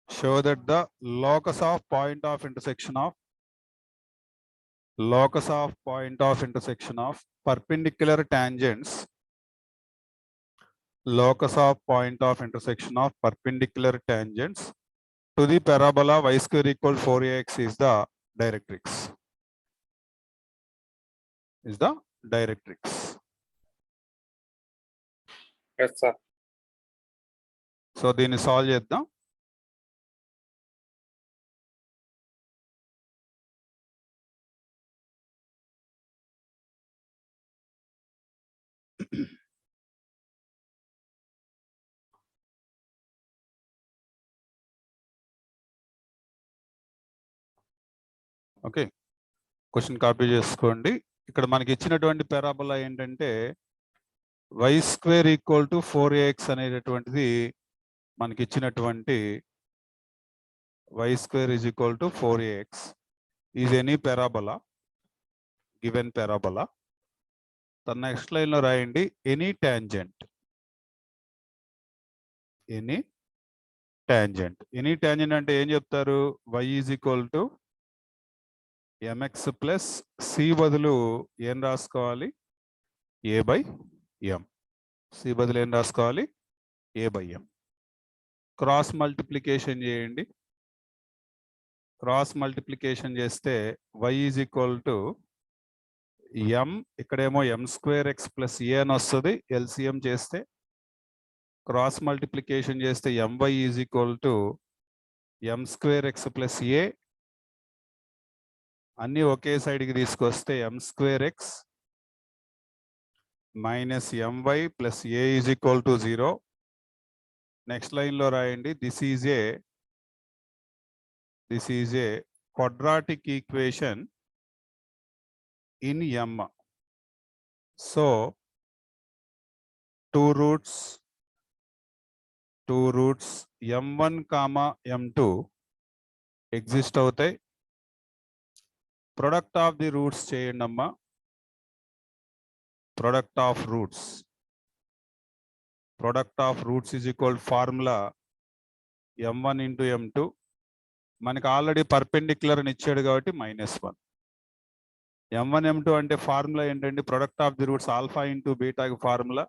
show that the locus of point of intersection of perpendicular tangents to the parabola y square equal 4ax is the directrix. Yes, sir. So దీన్ని solve చేద్దాం. Okay, question copy చేసుకోండి. ఇక్కడ మనకి ఇచ్చినటువంటి parabola ఏంటంటే y square equal to 4ax అనేటటువంటిది మనకి ఇచ్చినటువంటి y square is equal to 4ax is any parabola, given parabola. The next line lo రాయండి any tangent అంటే ఏం చెప్తారు? y is equal to mx plus c బదులు ఏం రాసుకోవాలి? a by m. c బదులు ఏం రాసుకోవాలి? a by m. Cross multiplication చేయండి. క్రాస్ మల్టిప్లికేషన్ చేస్తే y is equal to m, ఇక్కడేమో m square x plus a అని వస్తుంది. ఎల్సిఎం చేస్తే క్రాస్ మల్టిప్లికేషన్ చేస్తే my is equal to m square x plus a, అన్నీ ఒకే సైడ్కి తీసుకొస్తే m square x minus my plus a is equal to 0. Next లైన్లో రాయండి this is a quadratic equation in m. So two roots m1 comma m2 exist అవుతాయి. Product of the roots చేయండి అమ్మా. Product of roots is equal formula m1 into m2. మనకి already perpendicular అని ఇచ్చాడు కాబట్టి -1. m1 m2 అంటే formula ఏంటంటే product of the roots alpha into బీటాకి ఫార్ములా.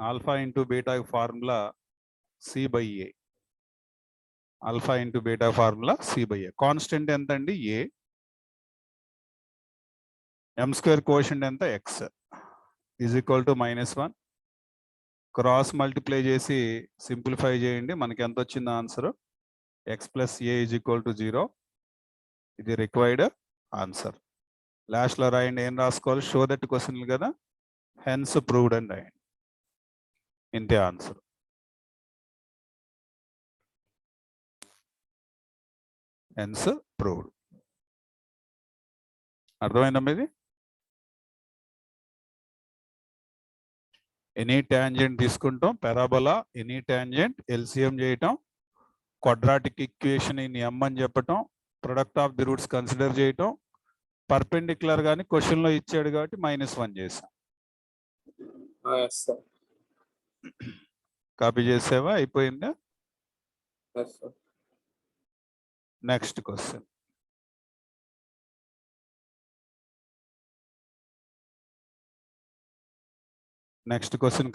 ఆల్ఫా ఇంటూ బీటాకి formula c/a. Alpha into beta formula c/a. Constant ఎంత అండి? a. m స్క్వేర్ కోషెంట్ ఎంత? x is equal to -1. Cross multiply చేసి సింప్లిఫై చేయండి. మనకి ఎంత వచ్చింది answer? x plus a is equal to 0. ఇది రిక్వైర్డ్ ఆన్సర్. లాస్ట్లో రాయండి. ఏం రాసుకోవాలి? షో దట్ క్వశ్చన్ కదా, హెన్స్ ప్రూవ్డ్ అని రాయండి. ఇంతే ఆన్సర్. Hence proved. అర్థమైందమ్మా ఇది? ఎనీ ట్యాంజెంట్ తీసుకుంటాం, పారాబోలా ఎనీ ట్యాంజెంట్ ఎల్సిఎం చేయటం, క్వాడ్రాటిక్ ఈక్వేషన్ ఇన్ m అని చెప్పటం, product of the roots consider చేయటం, పర్పెండిక్యులర్ గాని క్వశ్చన్లో ఇచ్చాడు కాబట్టి -1 చేసాం. కాపీ చేసావా? అయిపోయిందా? Next question.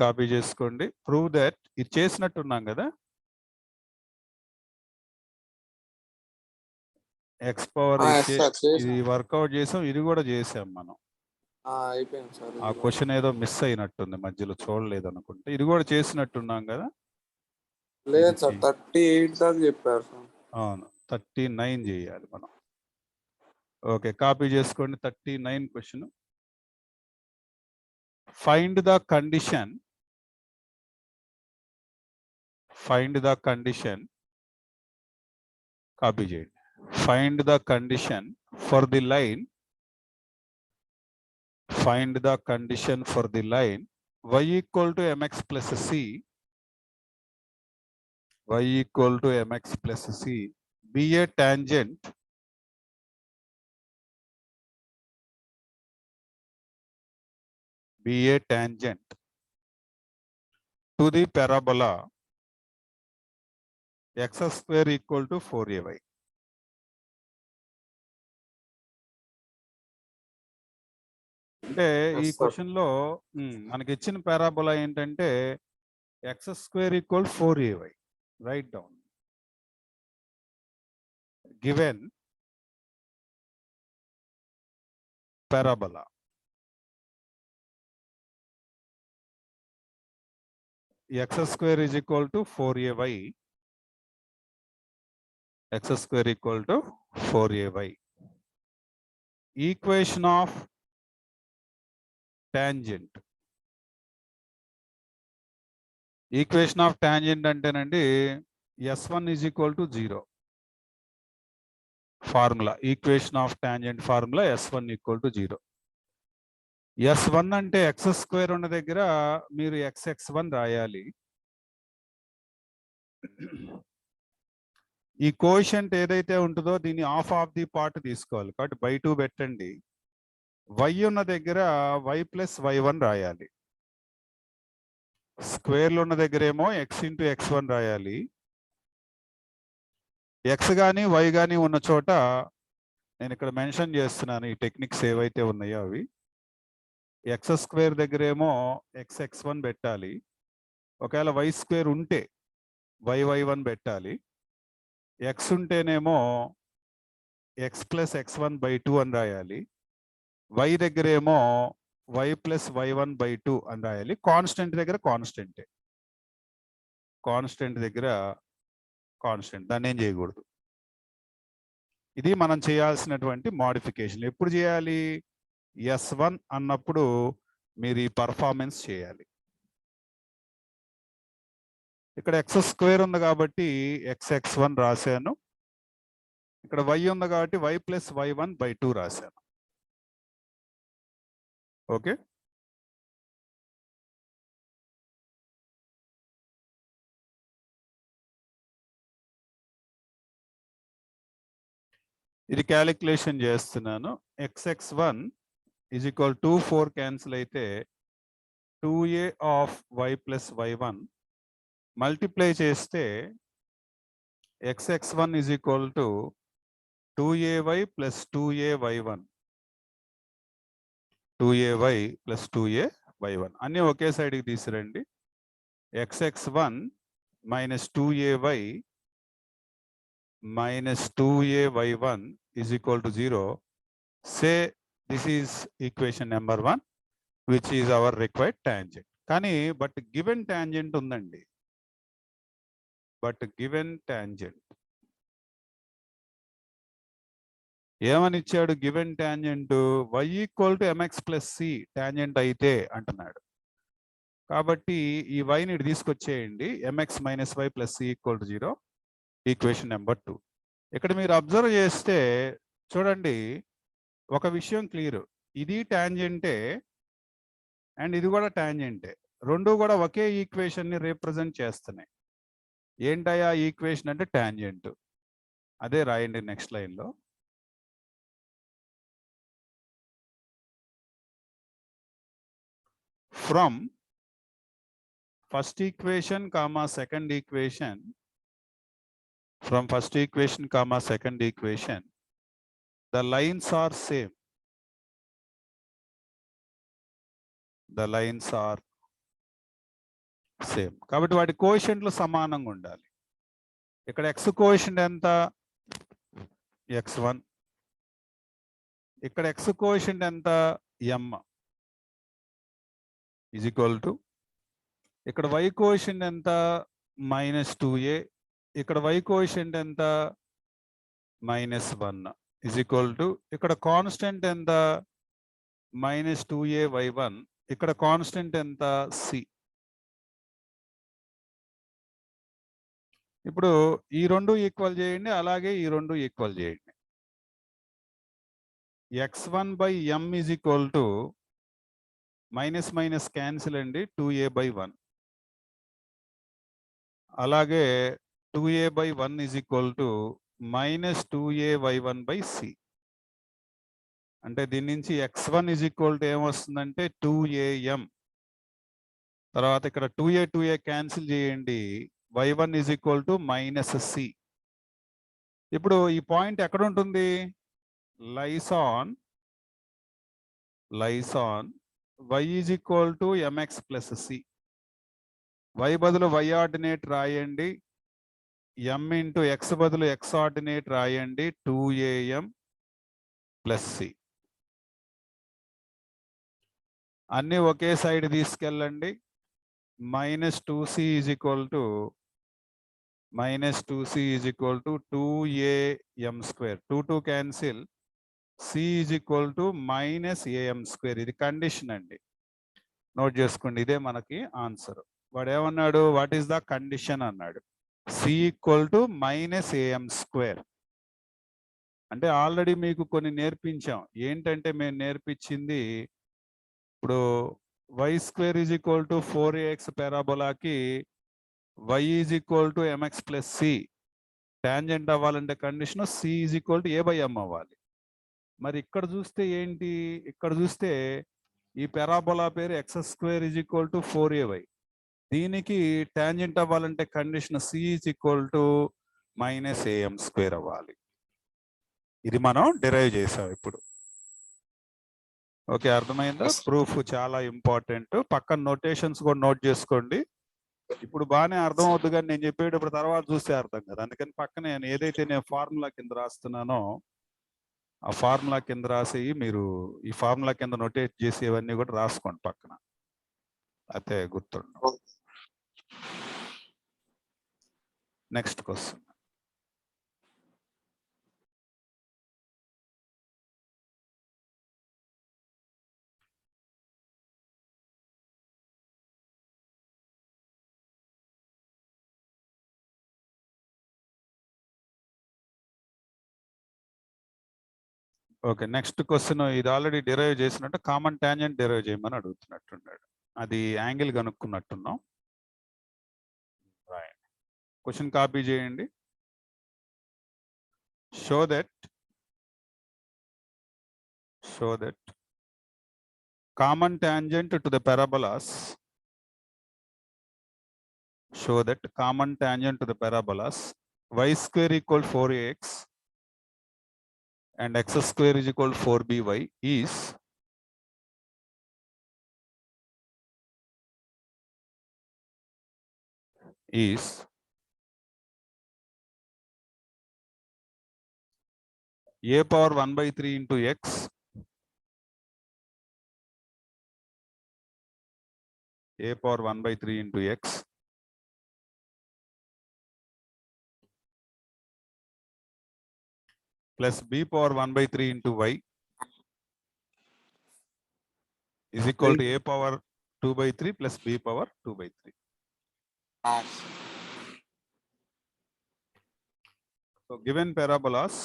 కాపీ చేసుకోండి. ప్రూవ్ దట్ ఇది చేసినట్టున్నాం కదా. ఎక్స్ పవర్ ఇది వర్కౌట్ చేసాం, ఇది కూడా చేసాం మనం. ఆ క్వశ్చన్ ఏదో మిస్ అయినట్టుంది, మధ్యలో చూడలేదు అనుకుంటే. ఇది కూడా చేసినట్టున్నాం కదా. లేదు సార్, 38 దాకా చెప్పారు సార్. అవును, 39 చేయాలి మనం. ఓకే, కాపీ చేసుకోండి. 39 question. Find the condition copy చేయండి. Find the condition for the line y equal to mx plus c be a tangent to the parabola X square equal to 4ay. అంటే ఈ Yes, sir. Question లో మనకి ఇచ్చిన parabola ఏంటంటే X square equal 4ay. Right down given parabola x square is equal to 4ay. X square equal to 4ay. Equation of tangent. Equation of tangent అంటేనండి s1 is equal to 0. Formula. Equation of tangent formula s1 equal to 0. s1 అంటే x square ఉన్న దగ్గర మీరు xx1 రాయాలి. ఈ coefficient ఏదైతే ఉంటుందో దీన్ని ఆఫ్ ది పార్ట్ తీసుకోవాలి. కాబట్టి బై 2 పెట్టండి. y ఉన్న దగ్గర y ప్లస్ y1 రాయాలి. స్క్వేర్లు ఉన్న దగ్గర ఏమో x ఇంటూ x1 రాయాలి. x కానీ y కానీ ఉన్న చోట నేను ఇక్కడ మెన్షన్ చేస్తున్నాను ఈ టెక్నిక్స్ ఏవైతే ఉన్నాయో అవి. ఎక్స్ స్క్వేర్ దగ్గర ఏమో xx1 పెట్టాలి. ఒకవేళ y స్క్వేర్ ఉంటే y1 పెట్టాలి. x ఉంటేనేమో x ప్లస్ x1 బై 2 అని రాయాలి. y దగ్గర ఏమో y ప్లస్ y1 బై 2 అని రాయాలి. కాన్స్టెంట్ దగ్గర కాన్స్టెంటే. కాన్స్టెంట్ దగ్గర కాన్స్టెంట్, దాన్ని ఏం చేయకూడదు. ఇది మనం చేయాల్సినటువంటి మోడిఫికేషన్. ఎప్పుడు చేయాలి? s1 అన్నప్పుడు మీరు ఈ పర్ఫార్మెన్స్ చేయాలి. ఇక్కడ ఎక్స్ స్క్వేర్ ఉంది కాబట్టి xx1 రాశాను. ఇక్కడ y ఉంది కాబట్టి y ప్లస్ y1 బై 2 రాశాను. ఓకే, ఇది క్యాలిక్యులేషన్ చేస్తున్నాను. xx1 ఈజ్ ఈక్వల్ 2 4 క్యాన్సిల్ అయితే 2a of y plus y1 multiply చేస్తే xx1 is equal to 2ay plus 2ay1. 2ay plus 2ay1 అన్నీ ఒకే సైడ్కి తీసిరండి. xx1 minus 2ay minus 2ay1 is equal to 0. Say this is equation number 1, which is our required tangent. కానీ but given tangent ఉందండి. But given tangent ఏమని ఇచ్చాడు? given tangent y equal to mx plus c tangent అయితే అంటున్నాడు. కాబట్టి ఈ y ని తీసుకొచ్చేయండి. mx minus y plus c equal to 0. Equation number 2. ఇక్కడ మీరు అబ్జర్వ్ చేస్తే చూడండి, ఒక విషయం క్లియర్. ఇది టాంజెంటే అండ్ ఇది కూడా టాంజెంటే. రెండు కూడా ఒకే ఈక్వేషన్ ని రిప్రజెంట్ చేస్తున్నాయి. ఏంటయ్యా ఈక్వేషన్ అంటే టాంజెంట్. అదే రాయండి నెక్స్ట్ లైన్ లో. From first equation comma second equation, from first equation comma second equation, the lines are same. The lines are same. కాబట్టి వాటి కోఎఫిషియంట్లు సమానంగా ఉండాలి. ఇక్కడ x కోఎఫిషియంట్ ఎంత? x1. ఇక్కడ x కోఎఫిషియంట్ ఎంత? m is equal to, ఇక్కడ y కోఎఫిషియంట్ ఎంత? -2a. ఇక్కడ y కోఎఫిషియంట్ ఎంత? -1 is equal to, ఇక్కడ కాన్స్టెంట్ ఎంత? -2ay1. ఇక్కడ కాన్స్టెంట్ ఎంత? c. ఇప్పుడు ఈ రెండు ఈక్వల్ చేయండి, అలాగే ఈ రెండు ఈక్వల్ చేయండి. x1 by m is equal to minus minus cancel అండి, 2a/1. అలాగే 2a/1 is equal to -2ay1/c. అంటే దీని నుంచి x1 is equal to ఏమొస్తుందంటే 2am. తర్వాత ఇక్కడ 2a క్యాన్సిల్ చేయండి, y1 is equal to minus c. ఇప్పుడు ఈ పాయింట్ ఎక్కడ ఉంటుంది? Lies on y is equal to mx plus c. y బదులు y ఆర్డినేట్ రాయండి, m ఇంటూ x బదులు x ఆర్డినేట్ రాయండి, 2am ప్లస్ సి. అన్ని ఒకే సైడ్ తీసుకెళ్ళండి. Minus 2c is equal to 2am square. 2 cancel, c is equal to minus am square. ఇది condition అండి, note చేసుకోండి. ఇదే మనకి ఆన్సర్. వాడు ఏమన్నాడు? వాట్ ఈస్ ద కండిషన్ అన్నాడు. c equal to minus am square. అంటే ఆల్రెడీ మీకు కొన్ని నేర్పించాం. ఏంటంటే మేము నేర్పించింది, ఇప్పుడు y square is equal to 4ax పారాబోలాకి y is equal to mx plus c tangent అవ్వాలంటే condition c is equal to a/m అవ్వాలి. మరి ఇక్కడ చూస్తే ఏంటి? ఇక్కడ చూస్తే ఈ పారాబోలా పేరు x square is equal to 4ay. దీనికి టాంజెంట్ అవ్వాలంటే condition c is equal to minus am square అవ్వాలి. ఇది మనం డిరైవ్ చేసాం ఇప్పుడు. ఓకే, అర్థమైందా? ప్రూఫ్ చాలా ఇంపార్టెంట్. పక్కన నోటేషన్స్ కూడా నోట్ చేసుకోండి. ఇప్పుడు బాగానే అర్థం అవుతుంది, కానీ నేను చెప్పేటప్పుడు తర్వాత చూస్తే అర్థం కదా. అందుకని పక్కన నేను ఏదైతే నేను ఫార్ములా కింద రాస్తున్నానో ఆ ఫార్ములా కింద రాసి మీరు ఈ ఫార్ములా కింద నోటేట్ చేసేవన్నీ కూడా రాసుకోండి పక్కన, అయితే గుర్తుండవు. Next question. Okay, next question. ఇది ఆల్రెడీ డిరైవ్ చేసినట్టు కామన్ టాంజెంట్ డిరైవ్ చేయమని అడుగుతున్నట్టున్నాడు. అది యాంగిల్ కనుక్కున్నట్టున్నాం. క్వశ్చన్ కాపీ చేయండి. Show that common tangent to the parabolas y square equal 4ax and x square is equal to 4by is a power 1/3 into x plus b power 1/3 into y is equal to a power 2/3 plus b power 2/3. So given parabolas,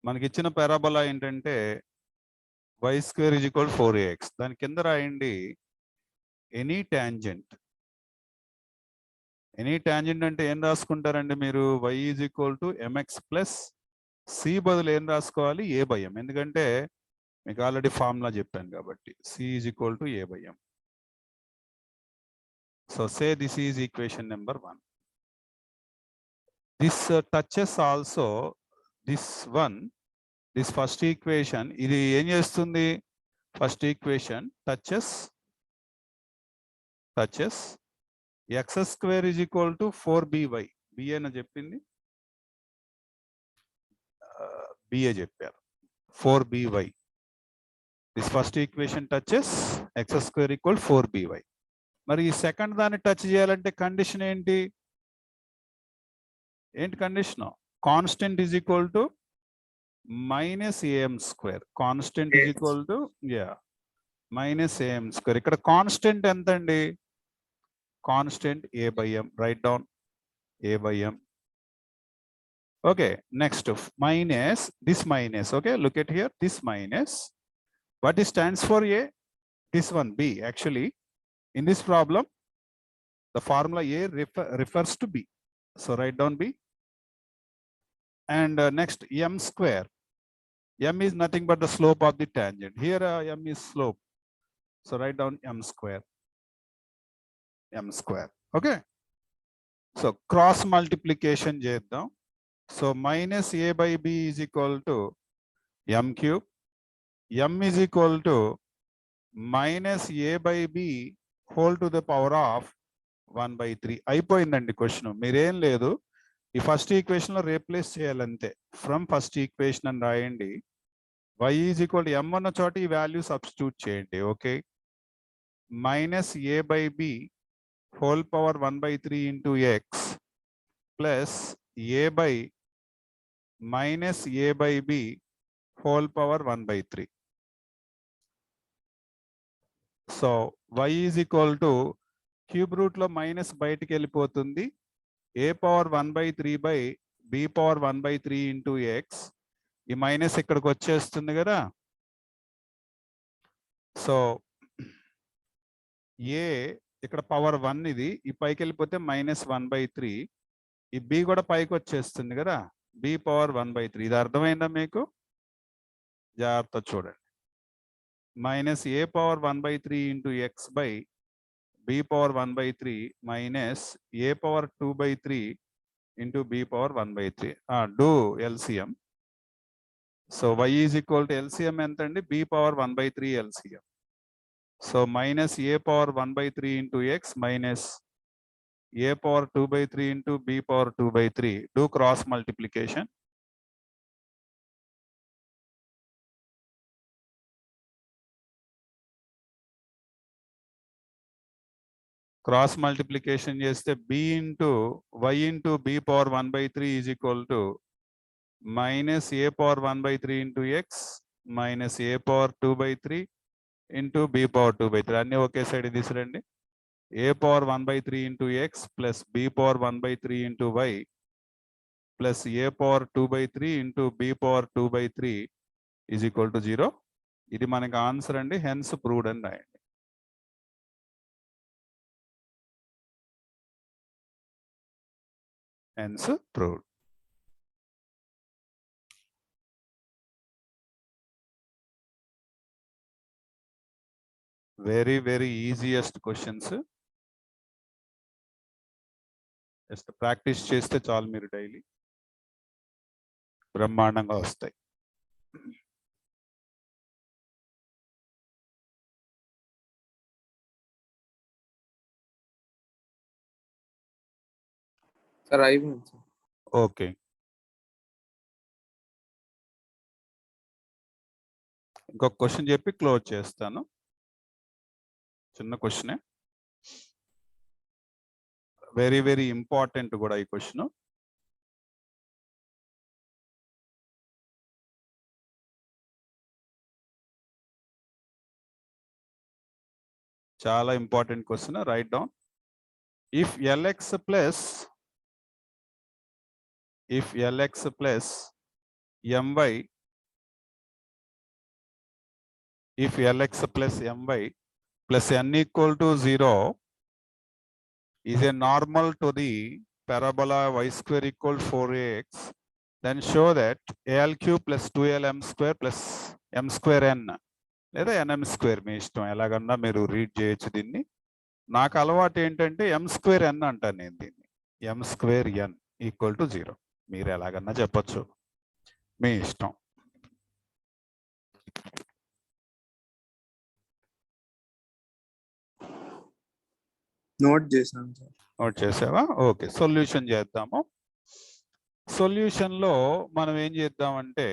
మనకి ఇచ్చిన parabola ఏంటంటే y square is equal to 4ax. దాని కింద రాయండి any tangent అంటే ఏం రాసుకుంటారండి మీరు? y is equal to mx plus c బదులు ఏం రాసుకోవాలి? a/m. ఎందుకంటే మీకు ఆల్రెడీ ఫార్ములా చెప్పాను కాబట్టి. c is equal to a/m. So say this is equation number 1. This touches also this one, this first equation. ఇది ఏం చేస్తుంది? First equation touches x square is equal to 4by. b అని చెప్పింది, b చెప్పారు, 4by. This first equation touches x square equal 4by. మరి ఈ second దాన్ని touch చేయాలంటే కండిషన్ ఏంటి condition? Constant is equal to minus am square. Constant is equal to minus am square. ఇక్కడ constant ఎంత అండి? Constant a/m. Right down a/m. Okay, next minus this minus. Okay, look at here, this minus. What is stands for a? This one b. Actually in this problem the formula a refers to b, so write down b. And next m square. M is nothing but the slope of the tangent. Here m is slope. So write down m square. M square. Okay. So cross multiplication చేద్దాం. So minus a by b is equal to m cube. M is equal to minus a by b whole to the power of 1/3. అయిపోయిందండి question. మీరేం లేదు, ఈ first equation లో replace చేయాలంతే. From first equation అని రాయండి. y is equal to m అన్న చోట ఈ వాల్యూ సబ్స్టిట్యూట్ చేయండి. Okay, minus a by b whole power 1/3 into x plus a by minus a by b whole power 1/3. So y is equal to cube root లో minus బయటికి వెళ్ళిపోతుంది. a power 1/3 by b power 1/3 into x. ఈ minus ఇక్కడికి వచ్చేస్తుంది కదా. So a ఇక్కడ power 1 ఇది, ఈ పైకి వెళ్ళిపోతే మైనస్ 1/3. ఈ b కూడా పైకి వచ్చేస్తుంది కదా, b పవర్ 1/3. ఇది అర్థమైందా మీకు? జాగ్రత్త చూడండి. Minus a power 1/3 into x by b power 1/3 minus a power 2/3 into b power 1/3. Do LCM. So y is equal to LCM entandi, b power 1/3 LCM. So minus a power 1/3 into x minus a power 2/3 into b power 2/3. Do cross multiplication. Cross multiplication చేస్తే b into y into b power 1/3 is equal to minus a power 1/3 into x minus a power 2/3 into b power 2/3. అన్ని ఒకే side తీసురండి. a power 1/3 into x plus b power 1/3 into y plus a power 2/3 into b power 2/3 is equal to 0. ఇది మనకి answer అండి. Hence proved అని రాయండి. Hence proved. Very easiest questions. Just practice చేస్తే చాలు, మీరు డైలీ బ్రహ్మాండంగా వస్తాయి. సార్ అయిపోయింది సార్. ఓకే, ఇంకొక క్వశ్చన్ చెప్పి క్లోజ్ చేస్తాను. చిన్న క్వశ్చనే, వెరీ ఇంపార్టెంట్ కూడా ఈ క్వశ్చన్. చాలా important question. Right down. If lx plus my, if lx plus my plus n equal to 0 is a normal to the parabola y square equal 4ax, then show that al cube plus 2lm square plus m square n లేదా nm square, మీ ఇష్టం, ఎలాగన్నా మీరు read చేయొచ్చు దీన్ని. నాకు అలవాటు ఏంటంటే m square n అంటాను నేను దీన్ని. m square n equal to 0. మీరు ఎలాగన్నా చెప్పొచ్చు, మీ ఇష్టం. నోట్ చేశాను సార్. నోట్ చేసావా? ఓకే, సొల్యూషన్ చేద్దాము. సొల్యూషన్ లో మనం ఏం చేద్దామంటే,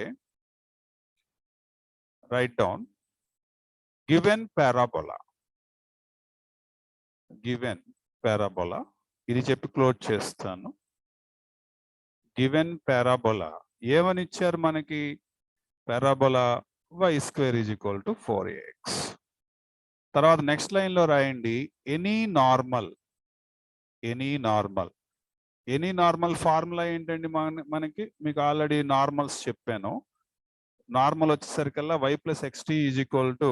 రైట్ డౌన్ గివెన్ పారాబోలా ఇది చెప్పి క్లోజ్ చేస్తాను. గివెన్ పారాబోలా ఏమని ఇచ్చారు మనకి? Parabola y square is equal to 4ax. తర్వాత నెక్స్ట్ లైన్ లో రాయండి ఎనీ నార్మల్ ఫార్ములా ఏంటండి మనకి? మీకు ఆల్రెడీ నార్మల్స్ చెప్పాను. నార్మల్ వచ్చేసరికల్లా y plus xt is equal to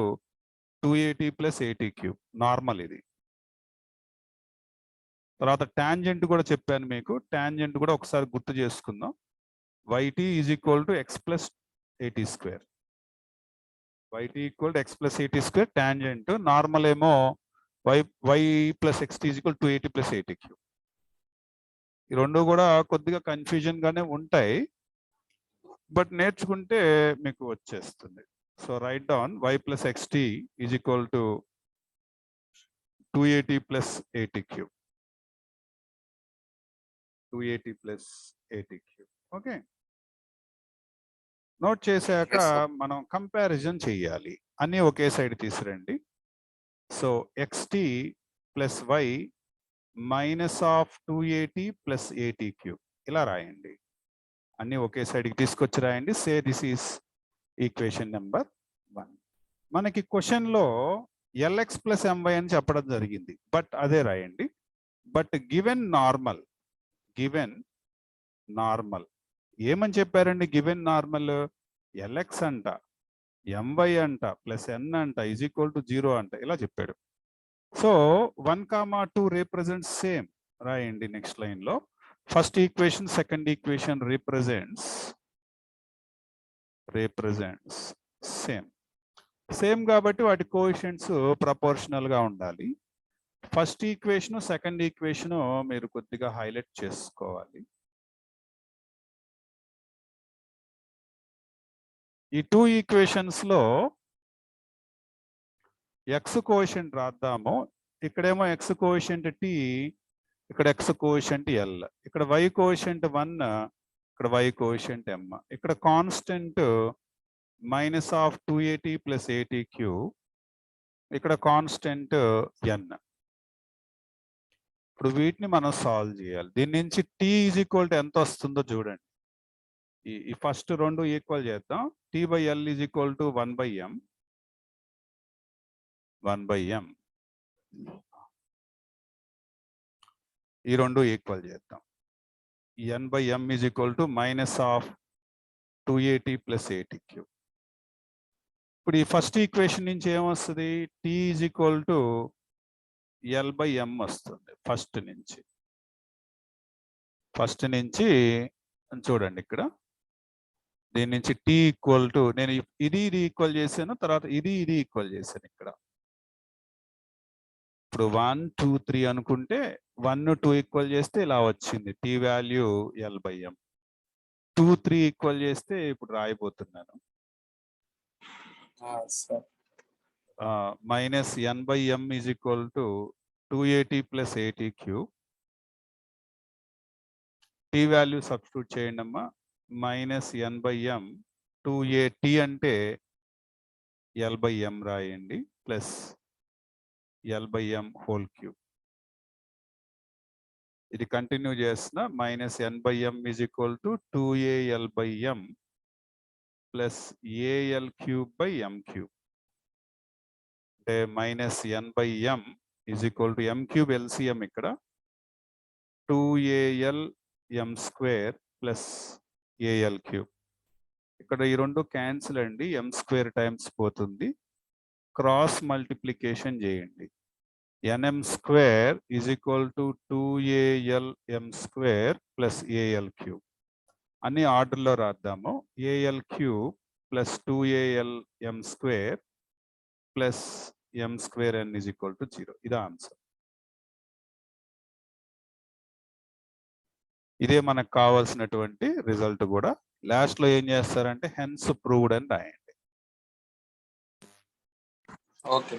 2at plus at cube. Normal ఇది. తర్వాత టాంజెంట్ కూడా చెప్పాను మీకు. టాంజెంట్ కూడా ఒకసారి గుర్తు చేసుకుందాం. yt is equal to x plus a t square. yt equal to x plus a t square tangent. Normal ఏమో y plus x t is equal 280 plus 80 cube. ఈ రెండు కూడా కొద్దిగా కన్ఫ్యూజన్ గానే ఉంటాయి, బట్ నేర్చుకుంటే మీకు వచ్చేస్తుంది. So write down y plus x t is equal to 280 plus 80 cube. 280 plus 80 cube. Okay, note చేశాక Yes, sir. మనం కంపారిజన్ చేయాలి. అన్ని ఒకే సైడ్ తీసురండి. So x t plus y minus of 280 plus 80 cube ఇలా రాయండి. అన్ని ఒకే సైడ్కి తీసుకొచ్చి రాయండి. Say this is equation number 1. మనకి క్వశ్చన్లో ఎల్ఎక్స్ ప్లస్ ఎంవై అని చెప్పడం జరిగింది, బట్ అదే రాయండి. బట్ గివెన్ నార్మల్ ఏమని చెప్పారండి? గివెన్ నార్మల్ ఎల్ఎక్స్ అంట, ఎంవై అంట, ప్లస్ ఎన్ అంట, ఈజ్ ఈక్వల్ టు 0 అంట, ఇలా చెప్పాడు. సో 1, 2 రిప్రజెంట్స్ సేమ్ రాయండి. నెక్స్ట్ లైన్ లో first equation second equation represents same కాబట్టి వాటి కోఎఫిషియంట్స్ ప్రపోర్షనల్ గా ఉండాలి. ఫస్ట్ ఈక్వేషన్ సెకండ్ ఈక్వేషన్ మీరు కొద్దిగా హైలైట్ చేసుకోవాలి. ఈ 2 ఈక్వేషన్స్ లో ఎక్స్ కోఎఫిషియంట్ రాద్దాము. ఇక్కడేమో ఎక్స్ కోఎఫిషియంట్ టీ, ఇక్కడ ఎక్స్ కోఎఫిషియంట్ ఎల్, ఇక్కడ వై కోఎఫిషియంట్ 1, ఇక్కడ వై కోఎఫిషియంట్ ఎమ్, ఇక్కడ constant minus of 280 plus 80 cube, ఇక్కడ కాన్స్టెంట్ ఎన్. ఇప్పుడు వీటిని మనం సాల్వ్ చేయాలి. దీని నుంచి టీ ఈజ్ ఈక్వల్ టు ఎంత వస్తుందో చూడండి. ఈ ఫస్ట్ రెండు ఈక్వల్ చేద్దాం. T by l is equal to 1/m. ఈ రెండు ఈక్వల్ చేద్దాం. N by m is equal to minus of 280 plus 80 cube. ఇప్పుడు ఈ ఫస్ట్ ఈక్వేషన్ నుంచి ఏమొస్తుంది? T is equal to l by m వస్తుంది. ఫస్ట్ నుంచి చూడండి, ఇక్కడ దీని నుంచి టీ ఈక్వల్ టు, నేను ఇది ఈక్వల్ చేశాను, తర్వాత ఇది ఈక్వల్ చేశాను. ఇక్కడ ఇప్పుడు 1, 2, 3 అనుకుంటే 1, 2 ఈక్వల్ చేస్తే ఇలా వచ్చింది t value l by m. 2, 3 equal చేస్తే ఇప్పుడు రాయబోతున్నాను minus n by m is equal to 280 plus 80 cube. T value substitute చేయండి అమ్మా. మైనస్ ఎన్ బై ఎం 280 అంటే ఎల్ బై ఎం రాయండి, plus l by m whole cube. ఇది కంటిన్యూ చేస్తున్నా. Minus n by m is equal to 2AL by m plus AL cube by m cube. అంటే minus n by m is equal to m cube LCM ఇక్కడ 2AL m square plus AL cube. ఇక్కడ ఈ రెండు cancel అండి, m square times పోతుంది. Cross multiplication చేయండి. N m square is equal to 2AL m square plus AL cube. అన్ని ఆర్డర్లో రాద్దాము. AL cube plus 2AL m square plus m square n is equal to 0. ఇదే ఆన్సర్. ఇదే మనకు కావాల్సినటువంటి రిజల్ట్ కూడా. లాస్ట్ లో ఏం చేస్తారంటే హెన్స్ ప్రూవ్డ్ అని రాయండి. ఓకే.